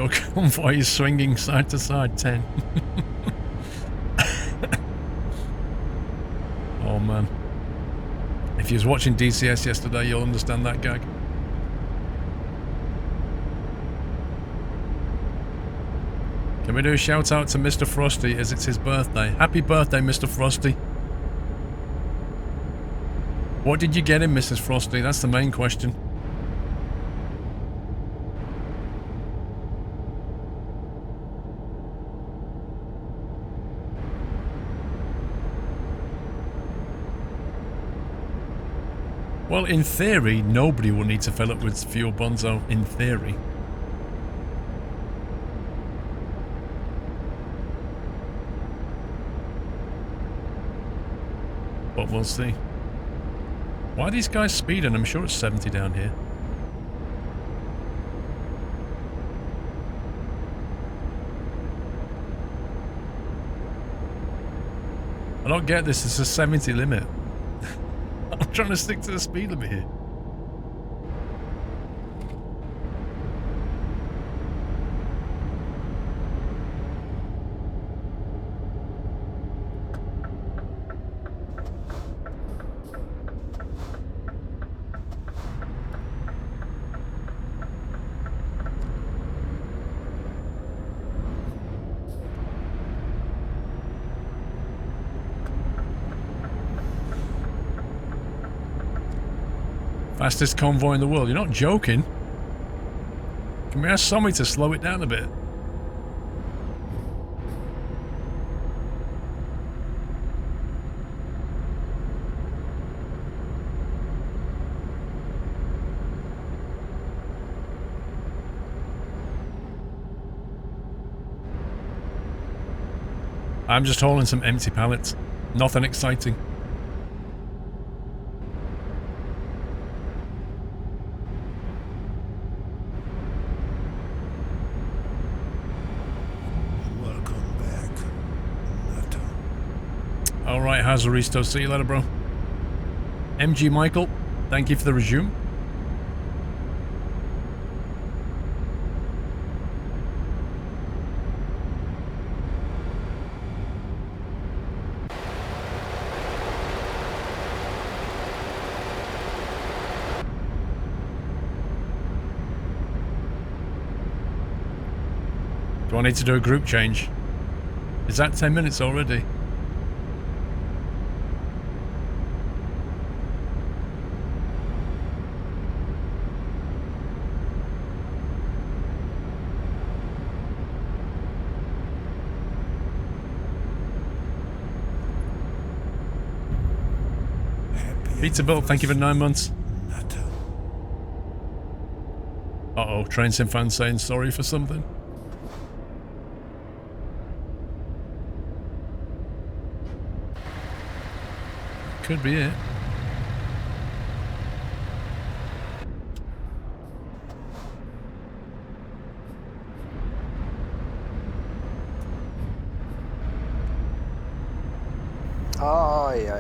Your convoy is swinging side to side, 10. Oh man. If you was watching DCS yesterday, you'll understand that gag. Can we do a shout out to Mr. Frosty as it's his birthday? Happy birthday, Mr. Frosty. What did you get him, Mrs. Frosty? That's the main question. Well, in theory, nobody will need to fill up with fuel, Bonzo. In theory. But we'll see. Why are these guys speeding? I'm sure it's 70 down here. I don't get this. It's a 70 limit. I'm trying to stick to the speed limit here. Fastest convoy in the world. You're not joking. Can we ask somebody to slow it down a bit? I'm just hauling some empty pallets. Nothing exciting. Alright, Hazaristo, see you later, bro. MG Michael, thank you for the resume. Do I need to do a group change? Is that 10 minutes already? Pizza Bill, thank you for 9 months. Uh-oh, Train Sim fan saying sorry for something. Could be it. Oh, yeah.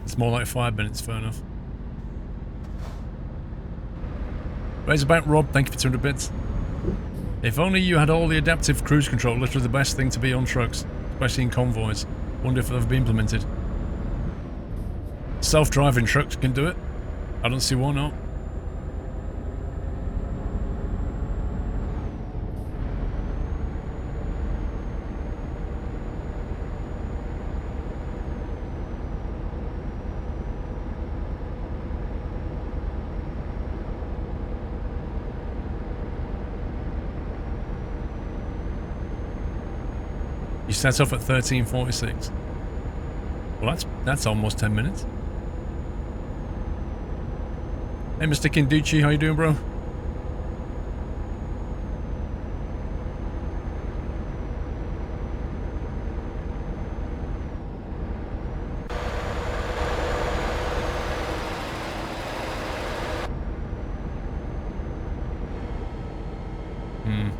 It's more like 5 minutes, fair enough. Razorback Rob, thank you for 200 bits. If only you had all the adaptive cruise control, literally the best thing to be on trucks, especially in convoys. Wonder if they'll ever be implemented. Self-driving trucks can do it. I don't see why not. You set off at 13:46. Well, that's almost 10 minutes. Hey, Mr. Kinducci, how you doing, bro?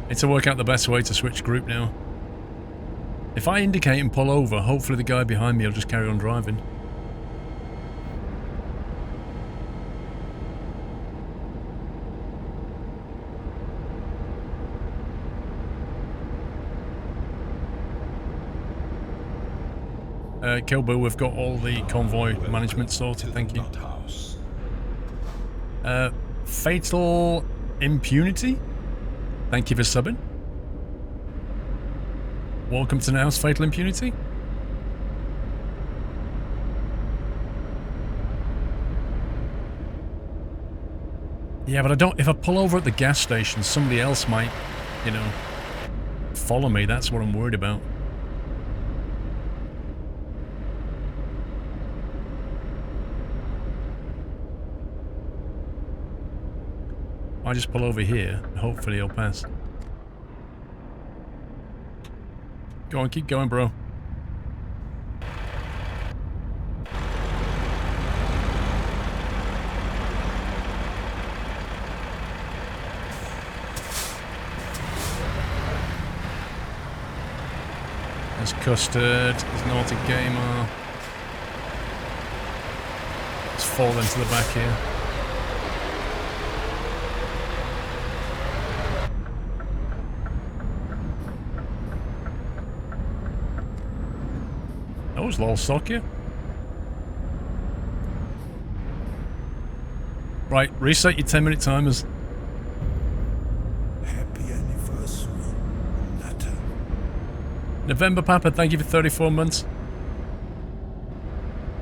Need to work out the best way to switch group now. If I indicate and pull over, hopefully the guy behind me will just carry on driving. Kilbu, we've got all the convoy management sorted, thank you. Fatal Impunity, thank you for subbing. Welcome to Now's Fatal Impunity. Yeah, but I don't... If I pull over at the gas station, somebody else might, you know, follow me. That's what I'm worried about. I just pull over here, and hopefully he'll pass. Go on, keep going, bro. There's Custard, there's Naughty Gamer. Let's fall into the back here. That was lol sock you. Right, reset your 10-minute timers. Happy anniversary, Natter. November Papa, thank you for 34 months.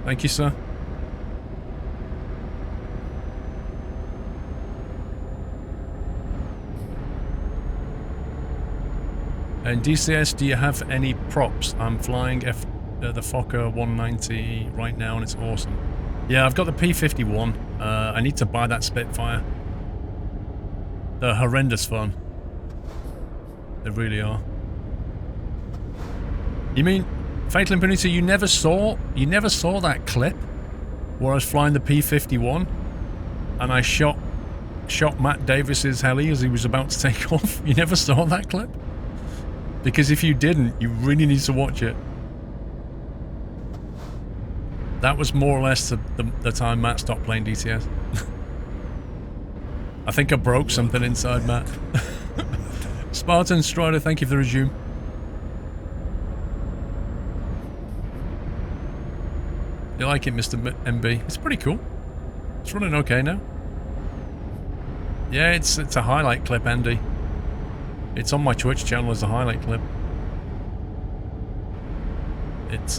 Thank you, sir. And DCS, do you have any props? I'm flying the Fokker 190 right now and it's awesome. Yeah, I've got the P-51. I need to buy that Spitfire. They're horrendous fun. They really are. You mean, Fatal Impunity, you never saw that clip where I was flying the P-51 and I shot Matt Davis's heli as he was about to take off? You never saw that clip? Because if you didn't, you really need to watch it. That was more or less the time Matt stopped playing DCS. I think I broke something inside Matt. Spartan Strider, thank you for the resume. You like it, Mr. MB? It's pretty cool. It's running okay now. Yeah, it's a highlight clip, Andy. It's on my Twitch channel as a highlight clip. It's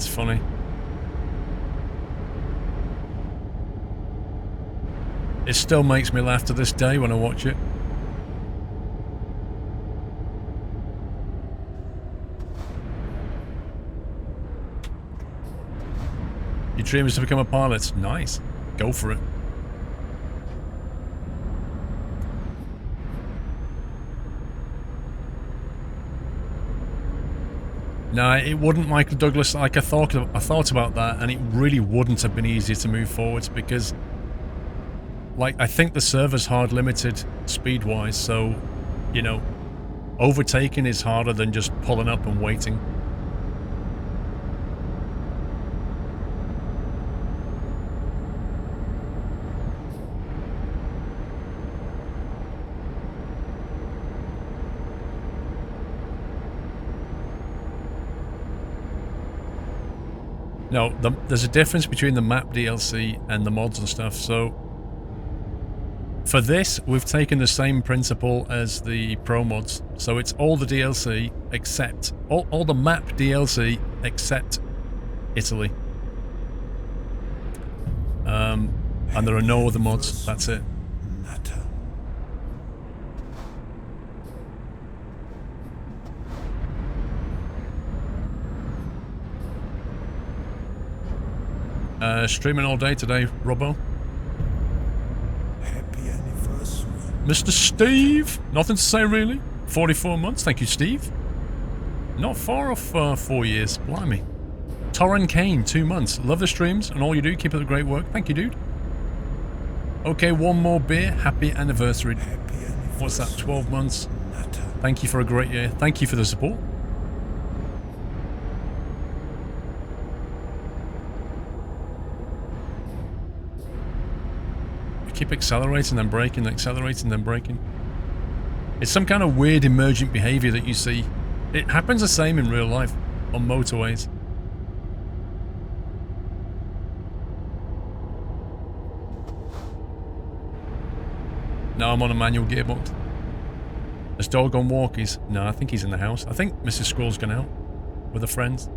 funny. It still makes me laugh to this day when I watch it. Your dream is to become a pilot. Nice. Go for it. No, it wouldn't, Michael Douglas. Like I thought about that, and it really wouldn't have been easier to move forwards because, like, I think the server's hard limited speed-wise, so, you know, overtaking is harder than just pulling up and waiting. No, there's a difference between the map DLC and the mods and stuff, so for this, we've taken the same principle as the Pro mods. So it's all the DLC except... all the map DLC except Italy. And there are no other mods, that's it. Streaming all day today, Robbo. Happy anniversary. Mr. Steve! Nothing to say, really. 44 months, thank you, Steve. Not far off 4 years, blimey. Torren Kane, 2 months. Love the streams and all you do, keep up the great work. Thank you, dude. Okay, one more beer. Happy anniversary. What's that, 12 months? Thank you for a great year. Thank you for the support. Keep accelerating then braking, accelerating then braking. It's some kind of weird emergent behavior that you see. It happens the same in real life. on motorways. No, I'm on a manual gearbox. Has dog gone walkies? No, I think he's in the house. I think Mrs. Squirrel's gone out with her friends.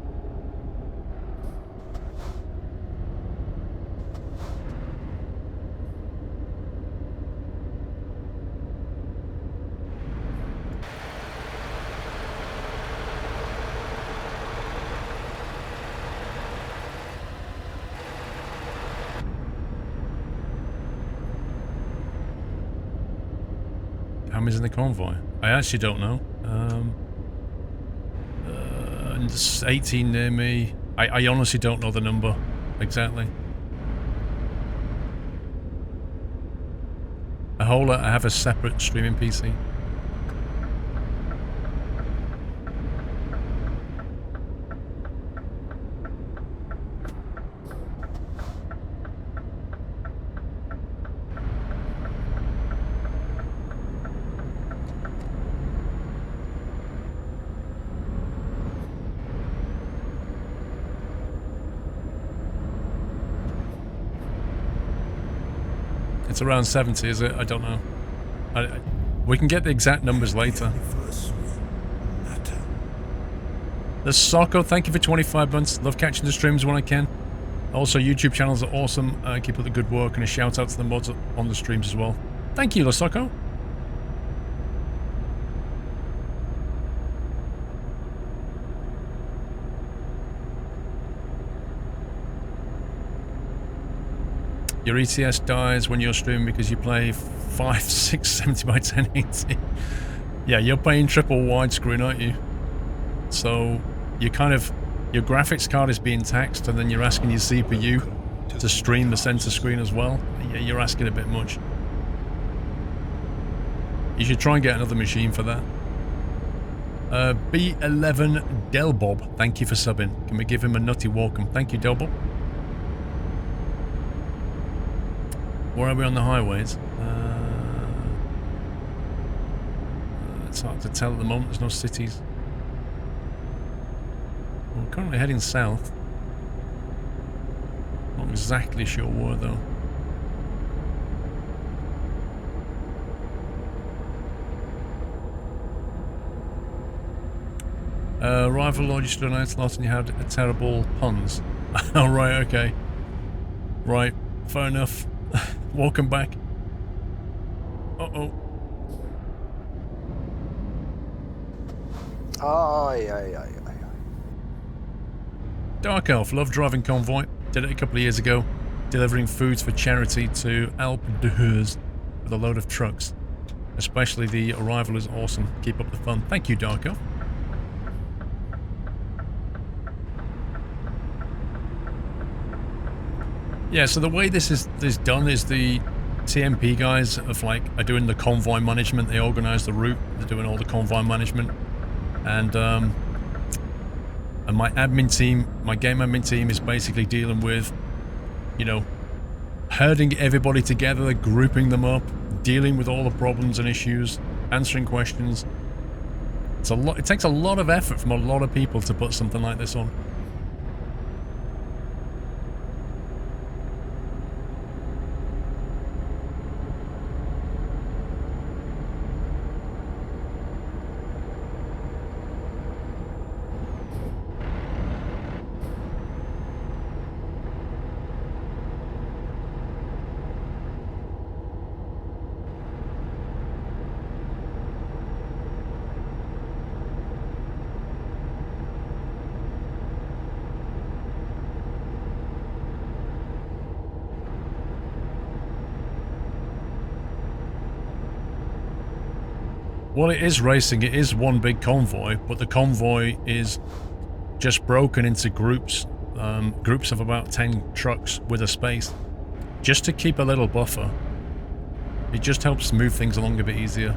How many's in the convoy? I actually don't know. There's 18 near me. I honestly don't know the number exactly. I have a separate streaming PC. It's around 70, is it? I don't know. We can get the exact numbers later. The Socko, thank you for 25 months. Love catching the streams when I can. Also, YouTube channels are awesome. Keep up the good work, and a shout out to the mods on the streams as well. Thank you, Socko. Your ETS dies when you're streaming because you play 5, 6, 70 by 1080. Yeah, you're playing triple widescreen, aren't you? So you kind of, your graphics card is being taxed, and then you're asking your CPU to stream the center screen as well. Yeah, you're asking a bit much. You should try and get another machine for that. B11 Delbob, thank you for subbing. Can we give him a nutty welcome? Thank you, Delbob. Where are we on the highways? It's hard to tell at the moment, there's no cities. We're currently heading south. Not exactly sure where though. Rival Lord, you stood out a lot and you had terrible puns. Oh, right, okay. Right, fair enough. Welcome back. Uh-oh. Aye. Dark Elf, love driving Convoy. Did it a couple of years ago. Delivering foods for charity to Alpe d'Huez with a load of trucks. Especially the arrival is awesome. Keep up the fun. Thank you, Dark Elf. Yeah, so the way this is done is the TMP guys are doing the convoy management. They organize the route. They're doing all the convoy management, and my admin team, my game admin team, is basically dealing with, you know, herding everybody together, grouping them up, dealing with all the problems and issues, answering questions. It's a lot. It takes a lot of effort from a lot of people to put something like this on. Well, it is racing. It is one big convoy, but the convoy is just broken into groups. Groups of about 10 trucks with a space. Just to keep a little buffer. It just helps move things along a bit easier.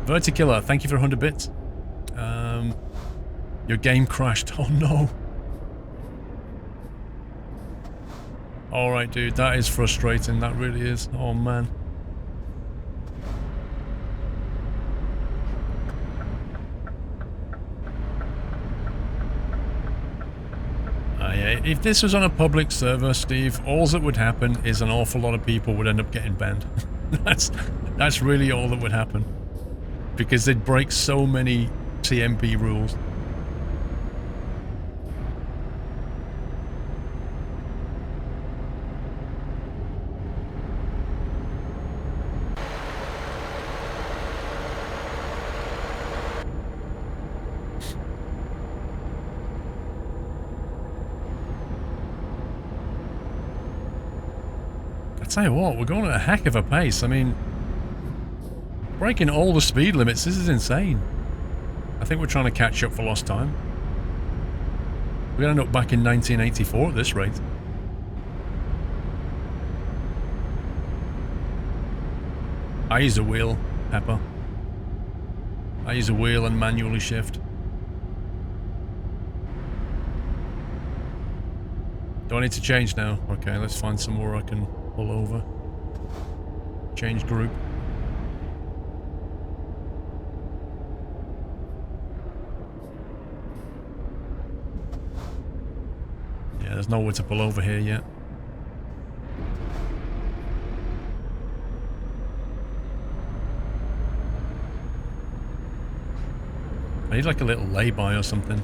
Verticilla, thank you for 100 bits. Your game crashed. Oh no. Alright, dude, that is frustrating. That really is. Oh man. Yeah, if this was on a public server, Steve, all that would happen is an awful lot of people would end up getting banned. That's really all that would happen. Because they'd break so many TMP rules. I tell you what, we're going at a heck of a pace. I mean, breaking all the speed limits, this is insane. I think we're trying to catch up for lost time. We're going to end up back in 1984 at this rate. I use a wheel, Pepper. I use a wheel and manually shift. Do I need to change now? Okay, let's find somewhere I can pull over. Change group. Yeah, there's nowhere to pull over here yet. I need like a little lay-by or something.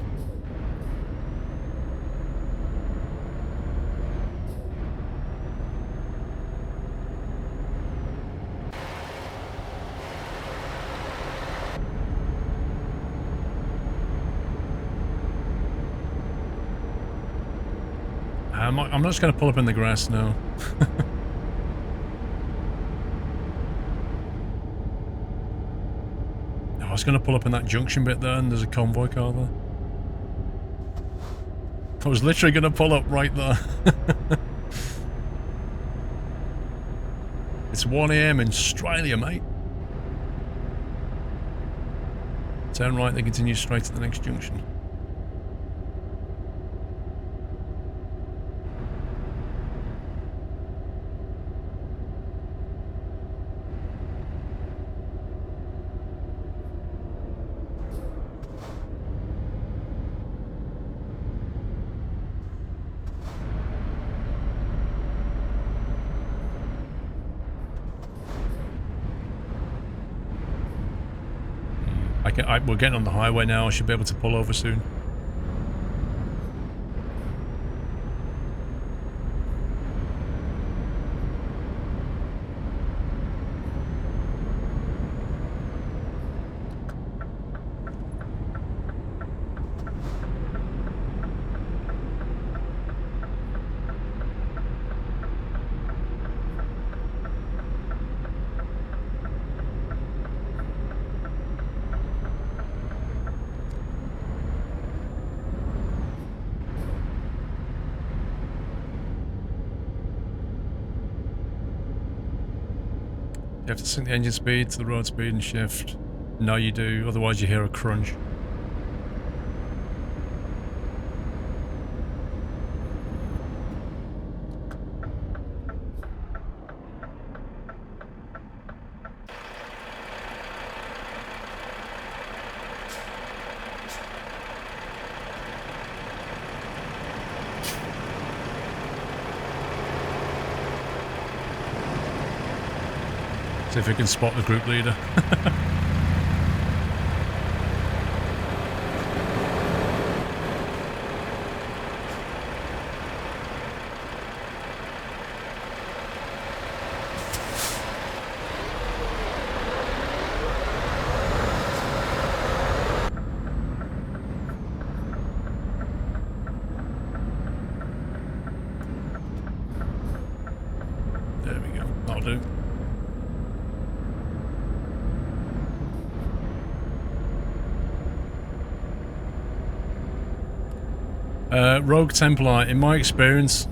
I'm not just going to pull up in the grass now. I was going to pull up in that junction bit there, and there's a convoy car there. I was literally going to pull up right there. It's 1 AM in Australia, mate. Turn right, then continue straight to the next junction. We're getting on the highway now. I should be able to pull over soon. You have to sync the engine speed to the road speed and shift. No, you do, otherwise you hear a crunch. See if we can spot the group leader. There we go. That'll do. Rogue Templar, in my experience,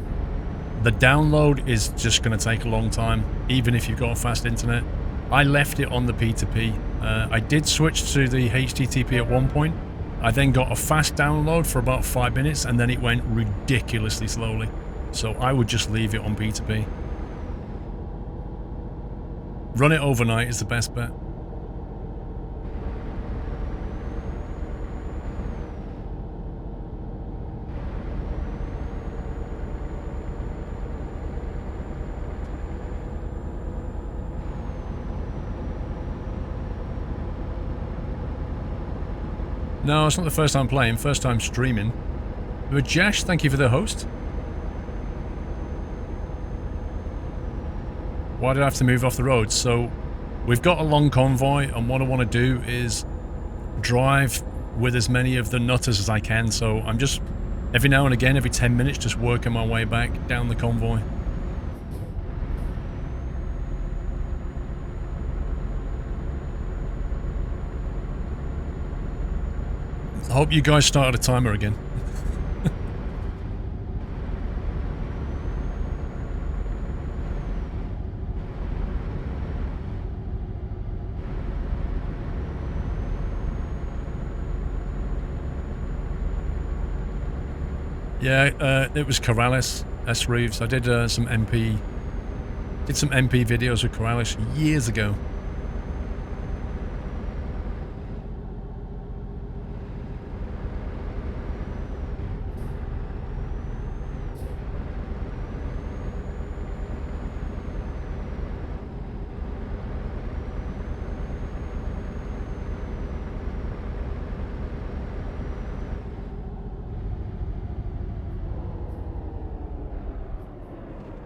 the download is just going to take a long time, even if you've got a fast internet. I left it on the P2P. I did switch to the HTTP at one point. I then got a fast download for about 5 minutes, and then it went ridiculously slowly. So I would just leave it on P2P. Run it overnight is the best bet. No, it's not the first time playing, first time streaming. But Jash, thank you for the host. Why did I have to move off the road? So, we've got a long convoy, and what I want to do is drive with as many of the nutters as I can. So I'm just, every now and again, every 10 minutes, just working my way back down the convoy. I hope you guys started a timer again. Yeah, it was Corrales, S. Reeves. I did some MP videos with Corrales years ago.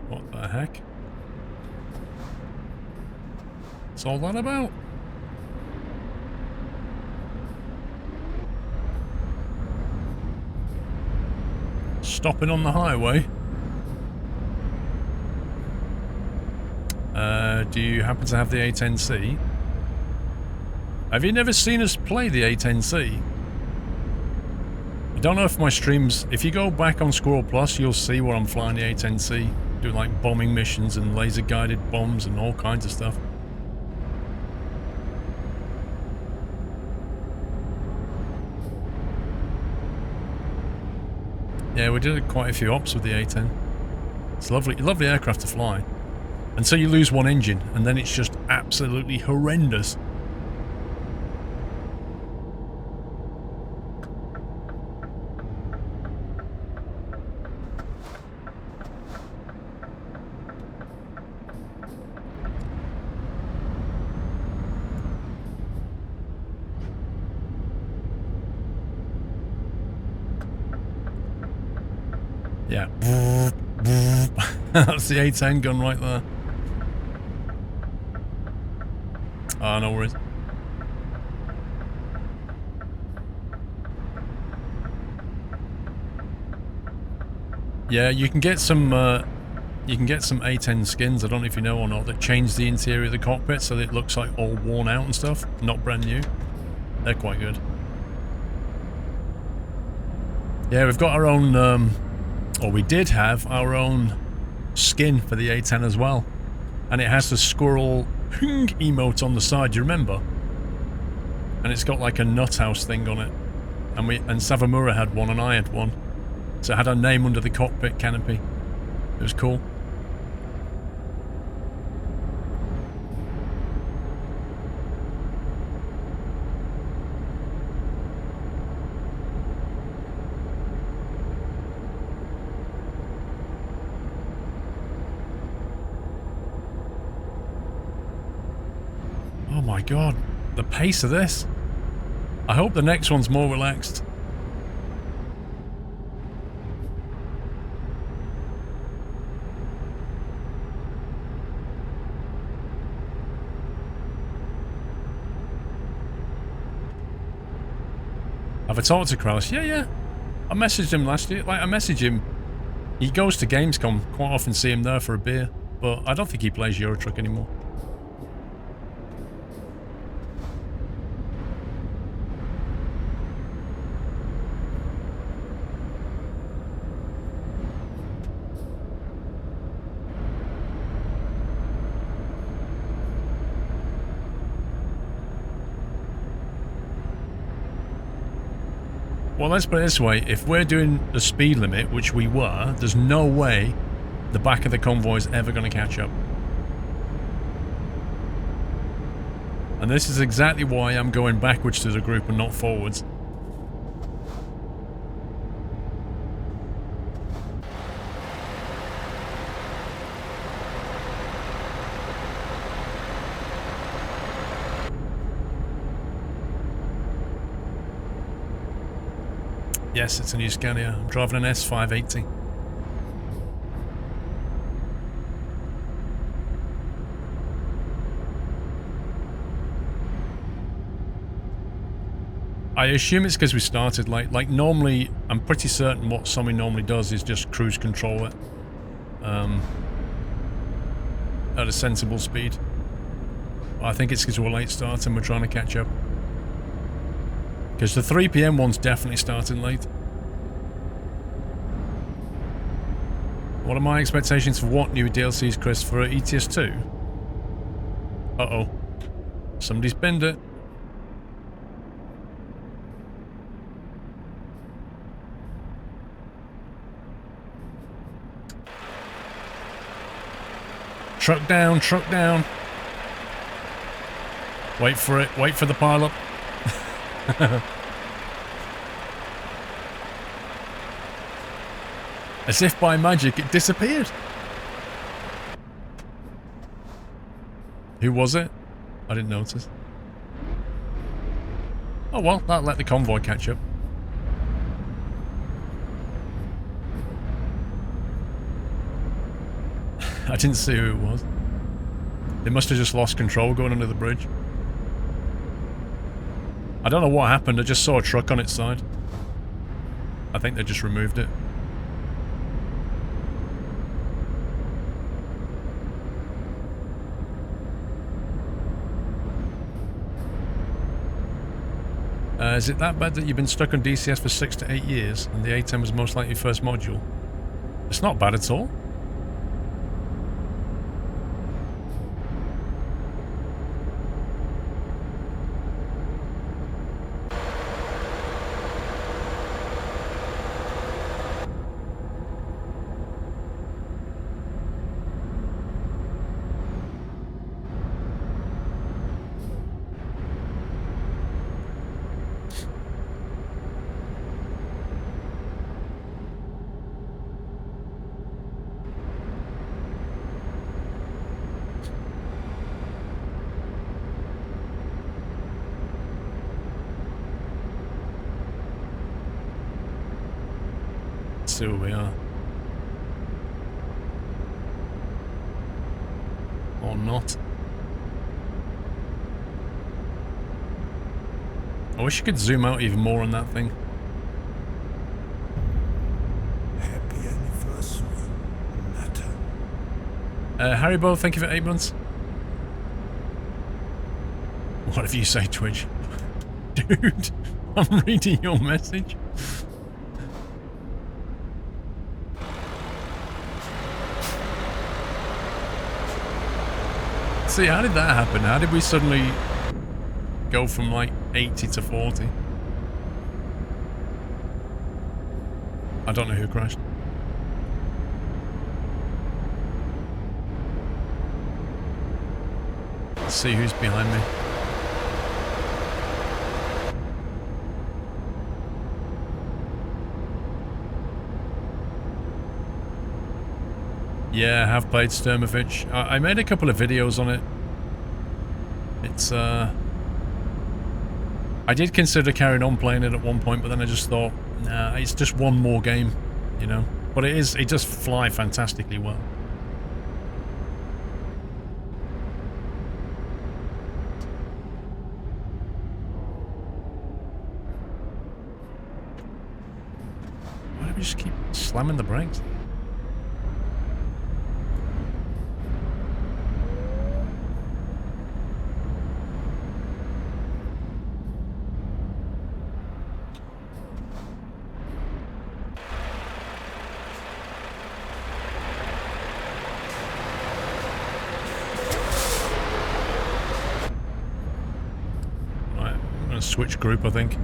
What the heck? What's all that about? Stopping on the highway? Do you happen to have the A10C? Have you never seen us play the A10C? I don't know if my streams... If you go back on SquirrelPlus, you'll see where I'm flying the A10C. Doing like bombing missions and laser-guided bombs and all kinds of stuff. Yeah, we did quite a few ops with the A10. It's lovely, lovely aircraft to fly. Until you lose one engine, and then it's just absolutely horrendous. Yeah. That's the A10 gun right there. Ah, no worries. Yeah, you can get some A10 skins, I don't know if you know or not, that change the interior of the cockpit so that it looks like all worn out and stuff, not brand new. They're quite good. Yeah, we've got our own, or we did have our own skin for the A10 as well. And it has the squirrel emote on the side, do you remember? And it's got like a nut house thing on it. And Savamura had one and I had one. So it had our name under the cockpit canopy. It was cool. Oh my god, the pace of this. I hope the next one's more relaxed. Have I talked to Krauss? Yeah. I messaged him last year. Like, I messaged him. He goes to Gamescom. Quite often see him there for a beer. But I don't think he plays Euro Truck anymore. Well, let's put it this way. If we're doing the speed limit, which we were, there's no way the back of the convoy is ever going to catch up. And this is exactly why I'm going backwards to the group and not forwards. Yes, it's a new Scania. I'm driving an S580. I assume it's because we started late. Like, normally, I'm pretty certain what Somi normally does is just cruise control it. At a sensible speed. I think it's because we're late start and we're trying to catch up. Because the 3 PM one's definitely starting late. What are my expectations for what new DLCs, Chris, for ETS2? Uh-oh. Somebody's binned it. Truck down, truck down. Wait for it, wait for the pile-up. As if by magic it disappeared. Who was it? I didn't notice. Oh well, that let the convoy catch up. I didn't see who it was. They must have just lost control going under the bridge. I don't know what happened, I just saw a truck on its side. I think they just removed it. Is it that bad that you've been stuck on DCS for 6 to 8 years and the A10 was most likely your first module? It's not bad at all. See where we are. Or not. I wish you could zoom out even more on that thing. Happy anniversary, Natter. Haribo, thank you for 8 months. Whatever you say, Twitch. Dude, I'm reading your message. See, how did that happen? How did we suddenly go from like 80 to 40? I don't know who crashed. Let's see who's behind me. Yeah, I have played Sturmovich. I made a couple of videos on it. It's, I did consider carrying on playing it at one point, but then I just thought, nah, it's just one more game, you know? But it does fly fantastically well. Why do we just keep slamming the brakes? Switch group, I think.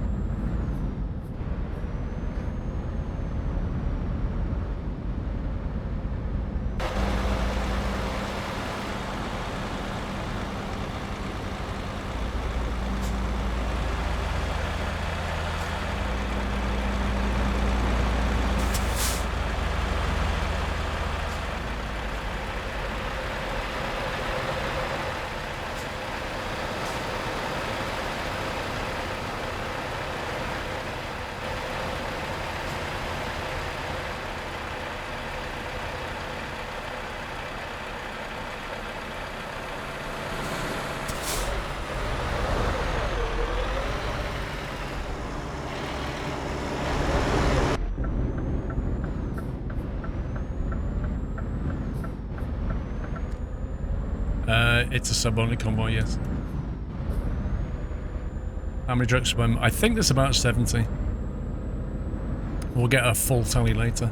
It's a sub-only convoy, yes. How many trucks swim? I think there's about 70. We'll get a full tally later.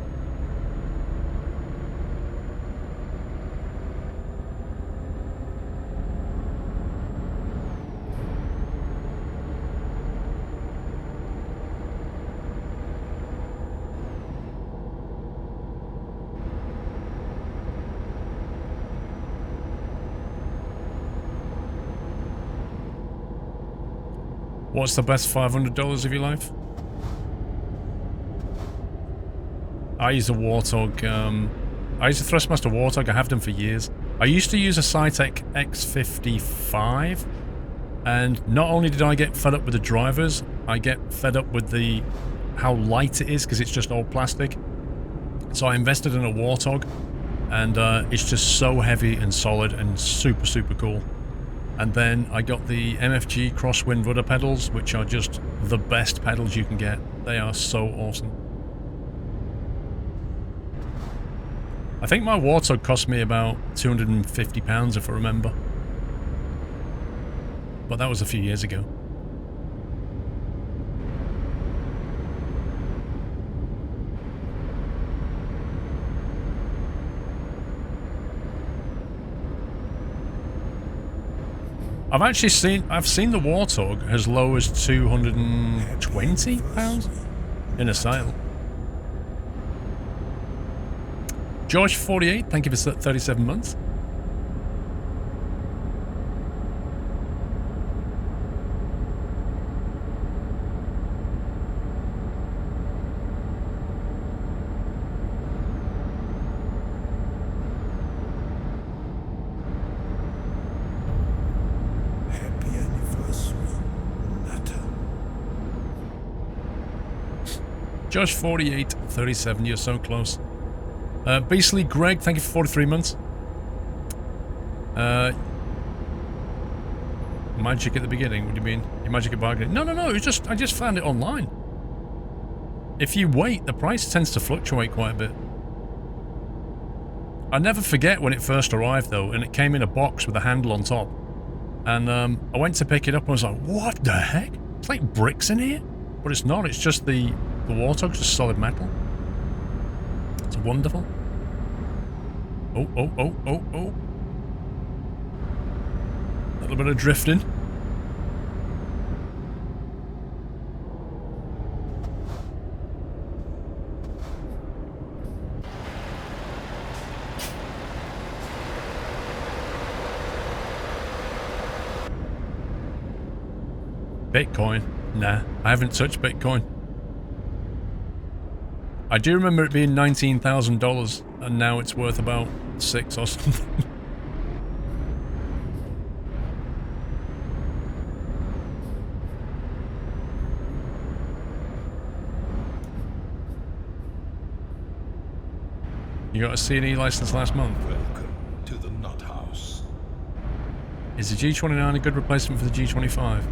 What's the best $500 of your life? I use a Warthog. I use a Thrustmaster Warthog. I have them for years. I used to use a Cytec X55, and not only did I get fed up with the drivers, I get fed up with the how light it is because it's just all plastic. So I invested in a Warthog, and it's just so heavy and solid and super, super cool. And then I got the MFG crosswind rudder pedals, which are just the best pedals you can get. They are so awesome. I think my Warthog cost me about £250 if I remember. But that was a few years ago. I've seen the Warthog as low as £220 in a sale. George 48, thank you for 37 months. Josh 48, 37, you're so close. Beastly Greg, thank you for 43 months. Magic at the beginning, what do you mean? Your magic at bargaining? No, it was I just found it online. If you wait, the price tends to fluctuate quite a bit. I never forget when it first arrived though, and it came in a box with a handle on top. And I went to pick it up and I was like, what the heck? It's like bricks in here? But it's not, it's just the Warthog's just solid metal. It's wonderful. Oh. A little bit of drifting. Bitcoin? Nah, I haven't touched Bitcoin. I do remember it being $19,000, and now it's worth about $6 or something. You got a C&E license last month? Welcome to the Nut House. Is the G29 a good replacement for the G25?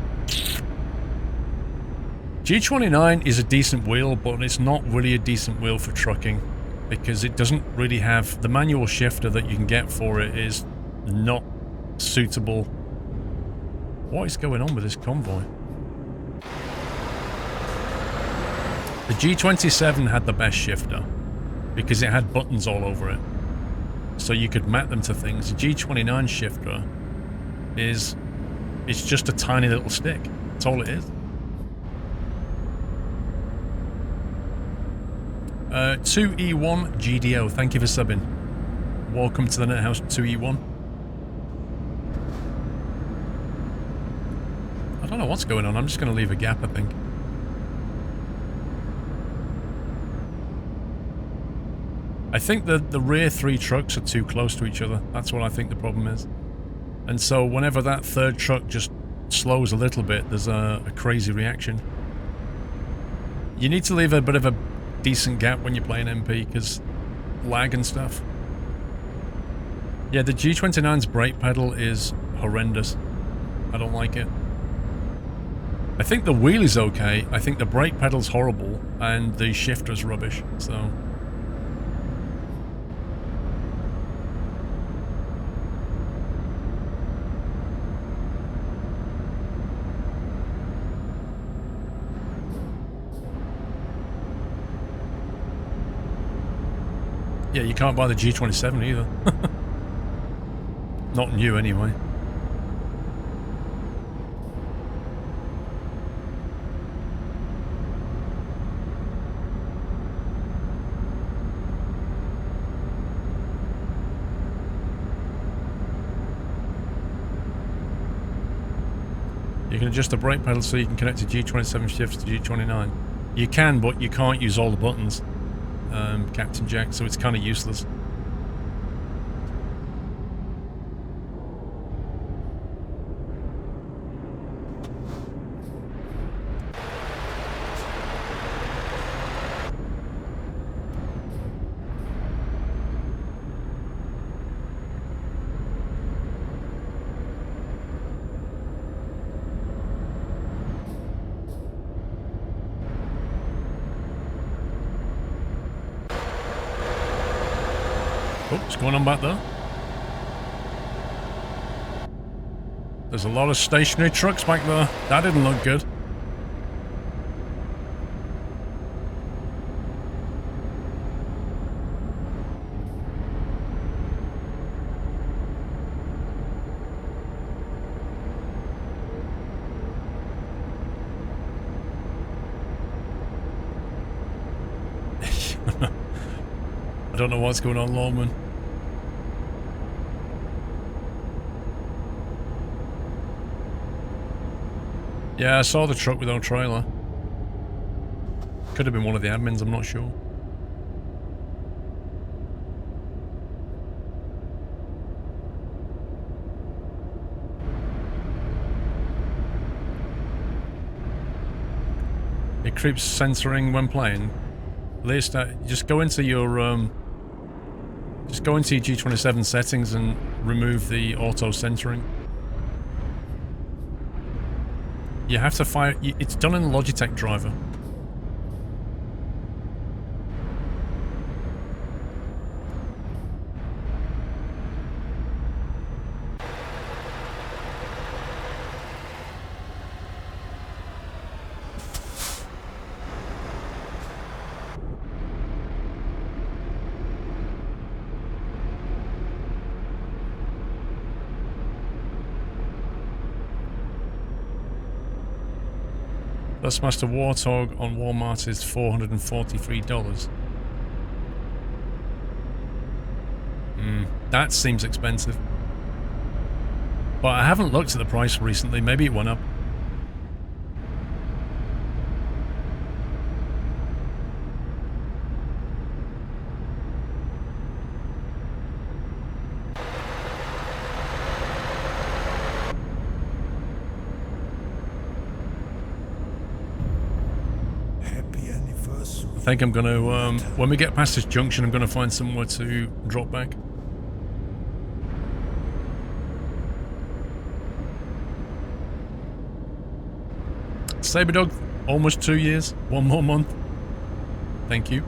G29 is a decent wheel, but it's not really a decent wheel for trucking because it doesn't really have... The manual shifter that you can get for it is not suitable. What is going on with this Convoy? The G27 had the best shifter because it had buttons all over it. So you could map them to things. The G29 shifter is... It's just a tiny little stick. That's all it is. 2E1 GDO, thank you for subbing. Welcome to the Net House 2E1. I don't know what's going on, I'm just going to leave a gap, I think. I think that the rear three trucks are too close to each other. That's what I think the problem is. And so whenever that third truck just slows a little bit, there's a crazy reaction. You need to leave a bit of a decent gap when you're playing MP because lag and stuff. Yeah, the G29's brake pedal is horrendous. I don't like it. I think the wheel is okay. I think the brake pedal's horrible and the shifter's rubbish. So Yeah, you can't buy the G27 either. Not new anyway. You can adjust the brake pedal so you can connect to G27 shifts to G29. You can, but you can't use all the buttons, Captain Jack, so it's kind of useless. Oh, what's going on back there? There's a lot of stationary trucks back there. That didn't look good. I don't know what's going on, Lawman. Yeah, I saw the truck without trailer. Could have been one of the admins, I'm not sure. It creeps censoring when playing. At least just go into your G27 settings and remove the auto censoring. You have to fire. It's done in the Logitech driver. Master Warthog on Walmart is $443. That seems expensive. But I haven't looked at the price recently. Maybe it went up. I think I'm going to, when we get past this junction, I'm going to find somewhere to drop back. Saberdog, almost 2 years, 1 more month. Thank you.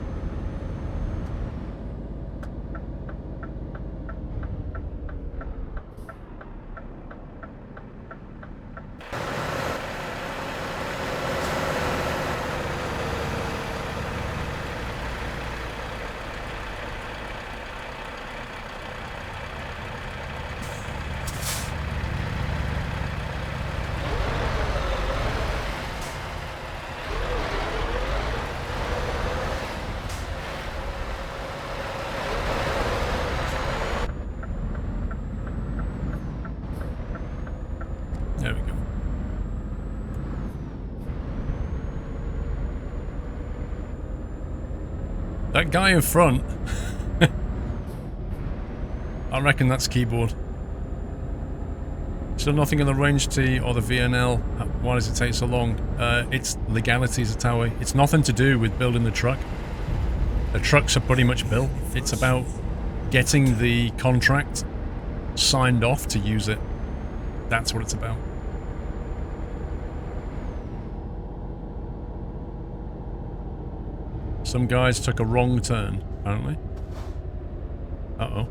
There we go. That guy in front, I reckon that's keyboard. Still nothing in the range T or the VNL. Why does it take so long? It's legalities, Atawi. It's nothing to do with building the truck. The trucks are pretty much built. It's about getting the contract signed off to use it. That's what it's about. Some guys took a wrong turn, apparently. Uh-oh.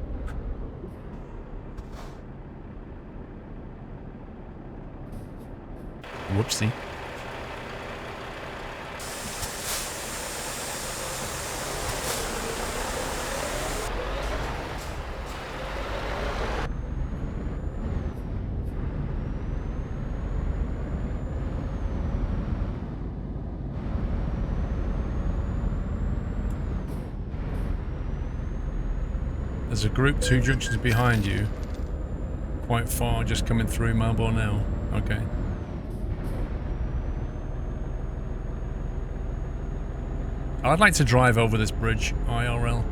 Whoopsie. There's a group 2 junctions behind you. Quite far, just coming through Marlborough now. Okay. I'd like to drive over this bridge, IRL.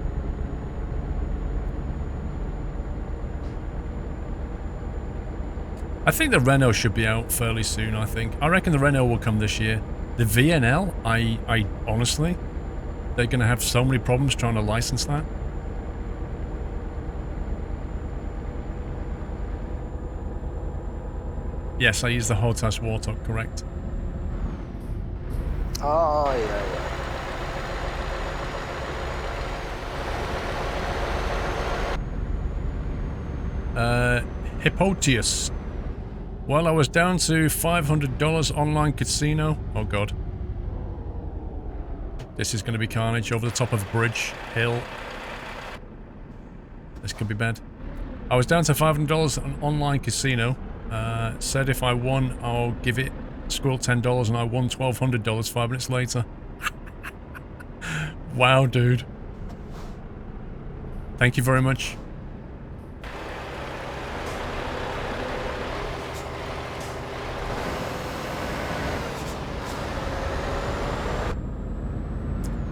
I think the Renault should be out fairly soon, I think. I reckon the Renault will come this year. The VNL, I honestly, they're going to have so many problems trying to license that. Yes, I use the Hotas Warthog, correct. Oh, yeah, yeah. Hippotius. Well, I was down to $500 online casino. Oh, God. This is going to be carnage over the top of a bridge, hill. This could be bad. I was down to $500 on online casino. Said if I won, I'll give it Squirrel $10, and I won $1,200 5 minutes later. Wow, dude. Thank you very much.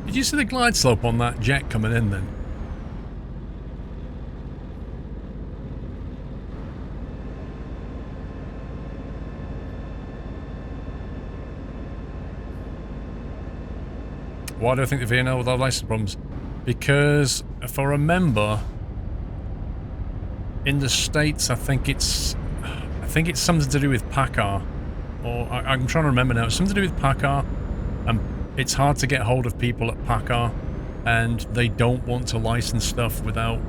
Did you see the glide slope on that jet coming in then? Why do I think the VNL will have license problems? Because if I remember, in the States, I think it's something to do with PACCAR, or I'm trying to remember now. It's something to do with PACCAR, and it's hard to get hold of people at PACCAR, and they don't want to license stuff without,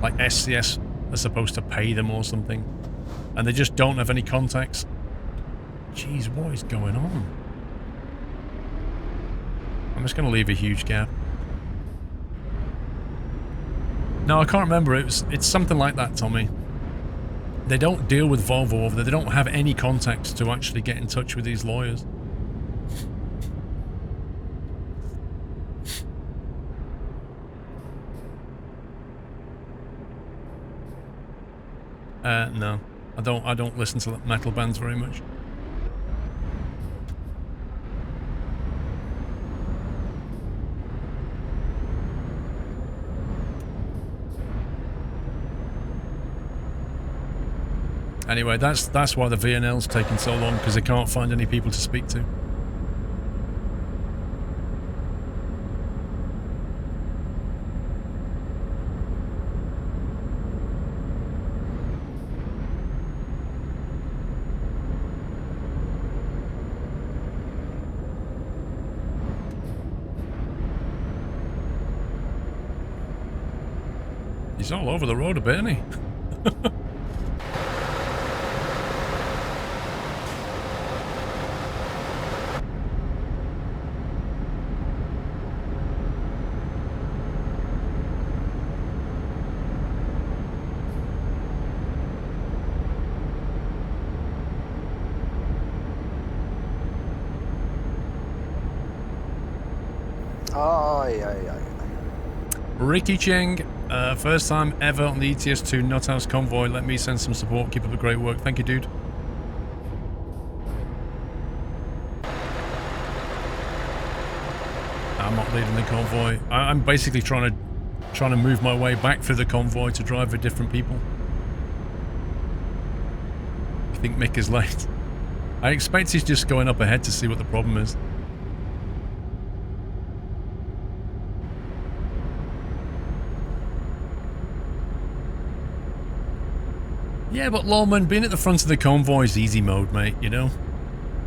like, SCS are supposed to pay them or something, and they just don't have any contacts. Jeez, what is going on? I'm just going to leave a huge gap. No, I can't remember. It's something like that, Tommy. They don't deal with Volvo over there. They don't have any contacts to actually get in touch with these lawyers. No. I don't listen to metal bands very much. Anyway, that's why the VNL's taking so long, because they can't find any people to speak to. He's all over the road a bit, isn't he? Oh, yeah, yeah, yeah. Ricky Cheng, first time ever on the ETS2 Nuthouse Convoy. Let me send some support. Keep up the great work. Thank you, dude. I'm not leading the convoy. I'm basically trying to move my way back through the convoy to drive with different people. I think Mick is late. I expect he's just going up ahead to see what the problem is. Yeah, but Lawman, being at the front of the convoy is easy mode, mate, you know?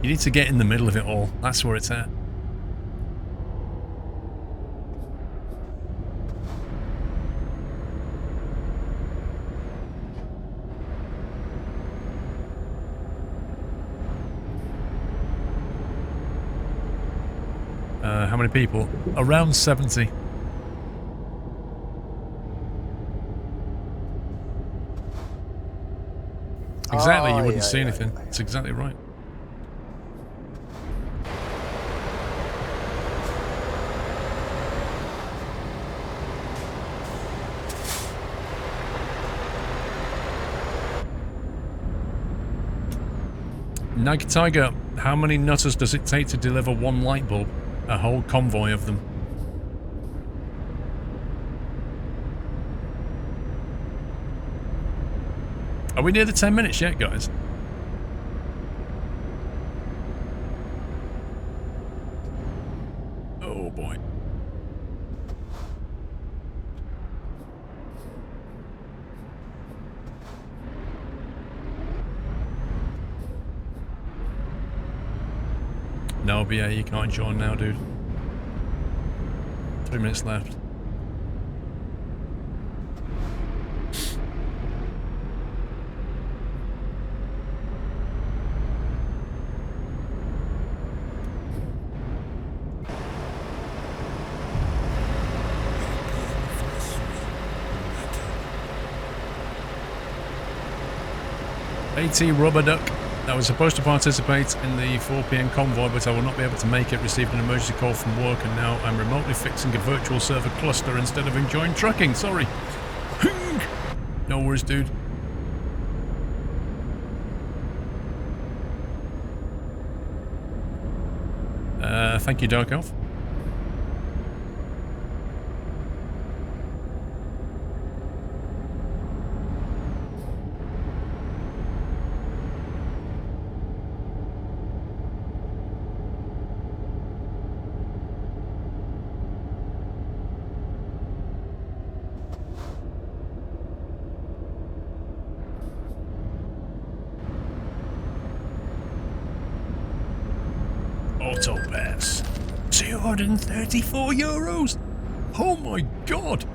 You need to get in the middle of it all. That's where it's at. How many people? Around 70. Exactly, you wouldn't see anything. That's exactly right. Nike Tiger, how many nutters does it take to deliver one light bulb? A whole convoy of them. Are we near the 10 minutes yet, guys? Oh boy. No, but yeah, you can't join now, dude. 3 minutes left. AT Rubber Duck. I was supposed to participate in the 4 PM convoy, but I will not be able to make it. Received an emergency call from work, and now I'm remotely fixing a virtual server cluster instead of enjoying trucking. Sorry. No worries, dude. Thank you, Dark Elf. Auto pass. 234 euros. Oh my god.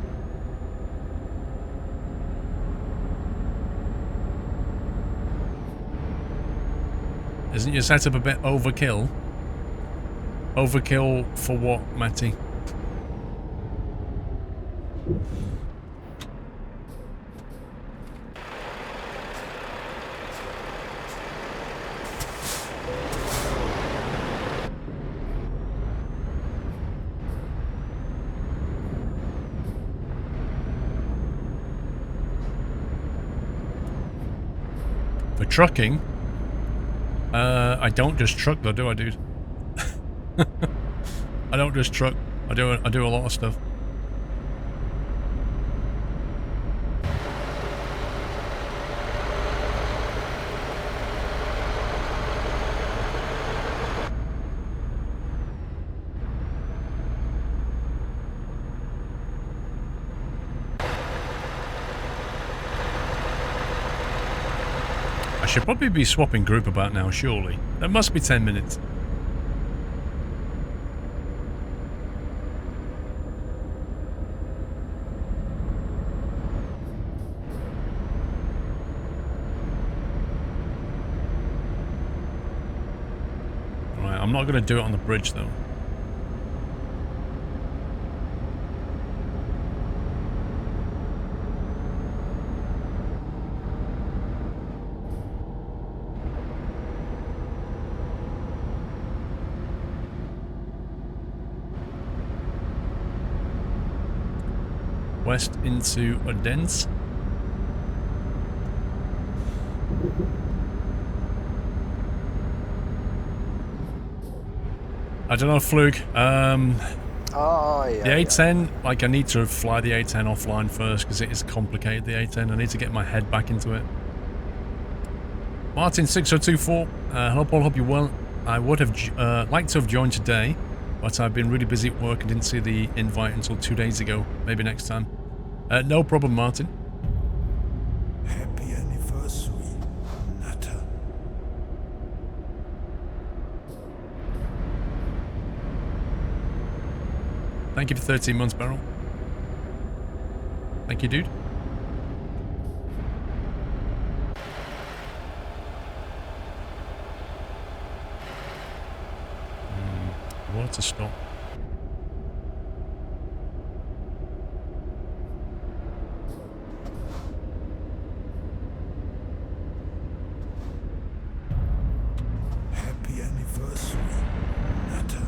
Isn't your setup a bit overkill? Overkill for what, Matty? For trucking? I don't just truck though, do I, dude? I don't just truck. I do a lot of stuff. I should probably be swapping group about now, surely. That must be 10 minutes. Right, I'm not going to do it on the bridge though. West into Odense. I don't know, Fluke. Oh, yeah. The A10, like I need to fly the A10 offline first because it is complicated, the A10. I need to get my head back into it. Martin6024, hello Paul, hope you're well. I would have liked to have joined today, but I've been really busy at work and didn't see the invite until 2 days ago. Maybe next time. No problem, Martin. Happy anniversary, Nutter. Thank you for 13 months, Beryl. Thank you, dude. What to stop? Happy anniversary, Nutter.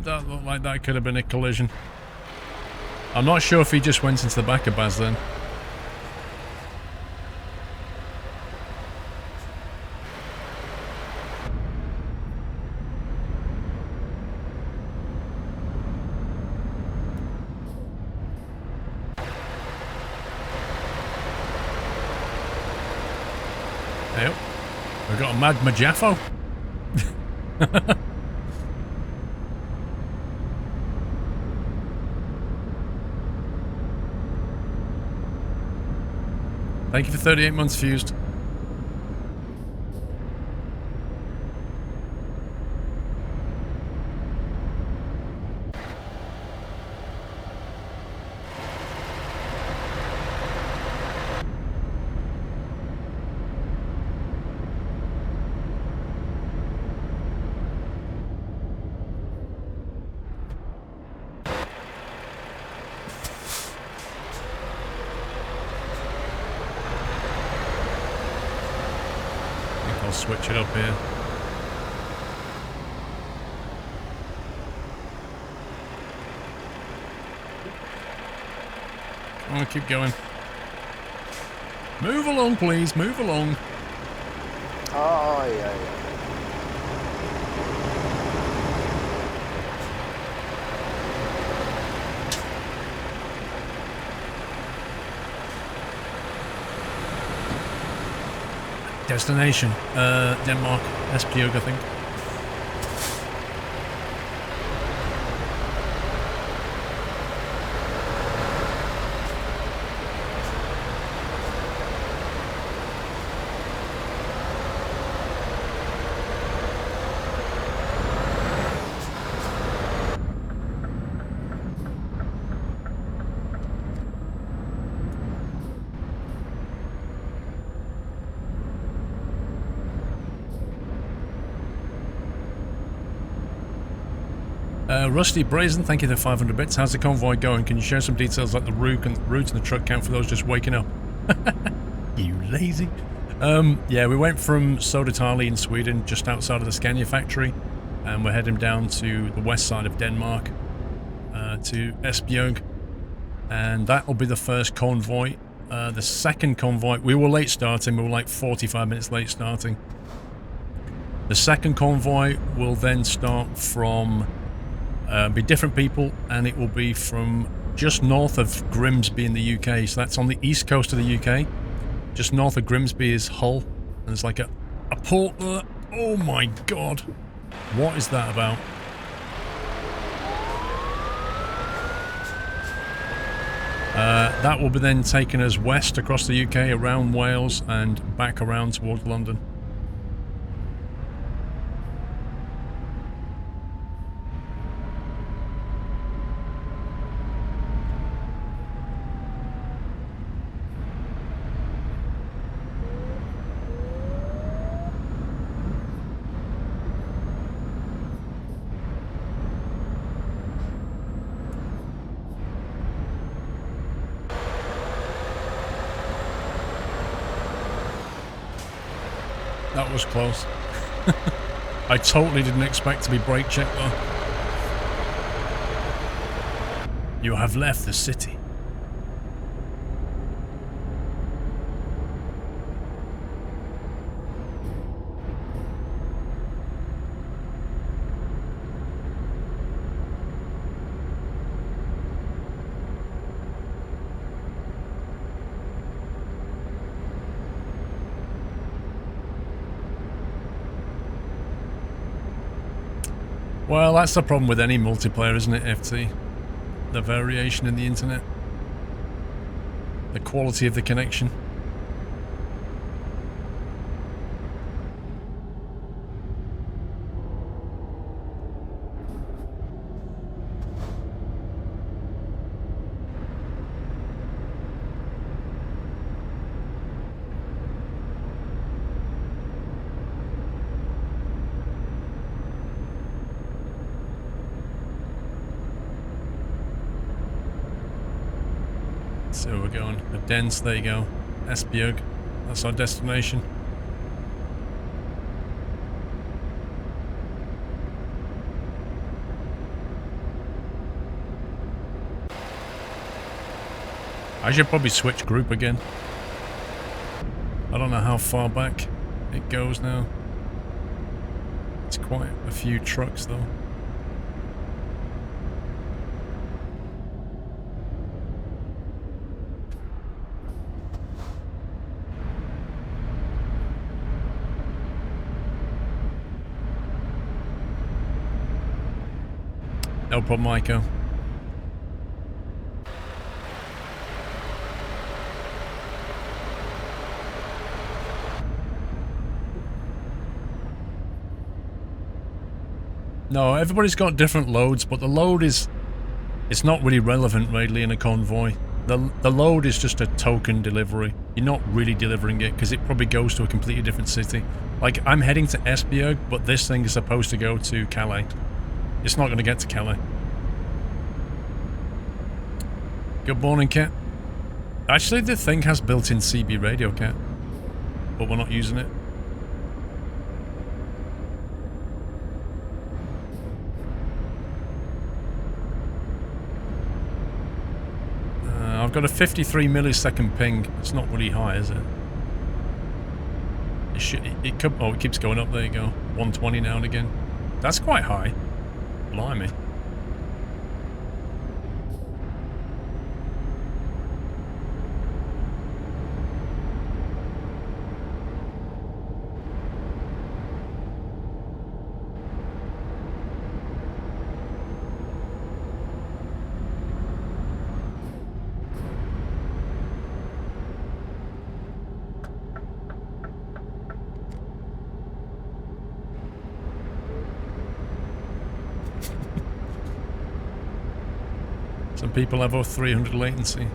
That looked like that could have been a collision. I'm not sure if he just went into the back of Baz then. We've got a Mad Majaffo. Thank you for 38 months, Fused. I'll switch it up here. Come on, keep going. Move along, please. Move along. Oh, yeah, yeah. Destination, Denmark, Esbjerg, I think. Rusty Brazen, thank you for 500 bits. How's the convoy going? Can you share some details like the route and the truck count for those just waking up? You lazy. Yeah, we went from Södertälje in Sweden, just outside of the Scania factory, and we're heading down to the west side of Denmark, to Esbjerg, and that will be the first convoy. The second convoy, we were late starting, we were like 45 minutes late starting. The second convoy will then start from be different people, and it will be from just north of Grimsby in the UK. So that's on the east coast of the UK. Just north of Grimsby is Hull, and there's like a port there. Oh my god, what is that about? That will be then taking us west across the UK, around Wales, and back around towards London. That was close. I totally didn't expect to be brake checked though. You have left the city. Well, that's the problem with any multiplayer, isn't it, FT? The variation in the internet. The quality of the connection. So we're going to Dens, there you go. Esbjerg, that's our destination. I should probably switch group again. I don't know how far back it goes now. It's quite a few trucks though. No problem, Maiko. No, everybody's got different loads, but the load is... It's not really relevant, really, in a convoy. The load is just a token delivery. You're not really delivering it, because it probably goes to a completely different city. Like, I'm heading to Esbjerg, but this thing is supposed to go to Calais. It's not going to get to Calais. Good morning, Cat. Actually, the thing has built-in CB radio, Cat. But we're not using it. I've got a 53 millisecond ping. It's not really high, is it? It could, oh, it keeps going up. There you go. 120 now and again. That's quite high. Blimey. Some people have over 300 latency.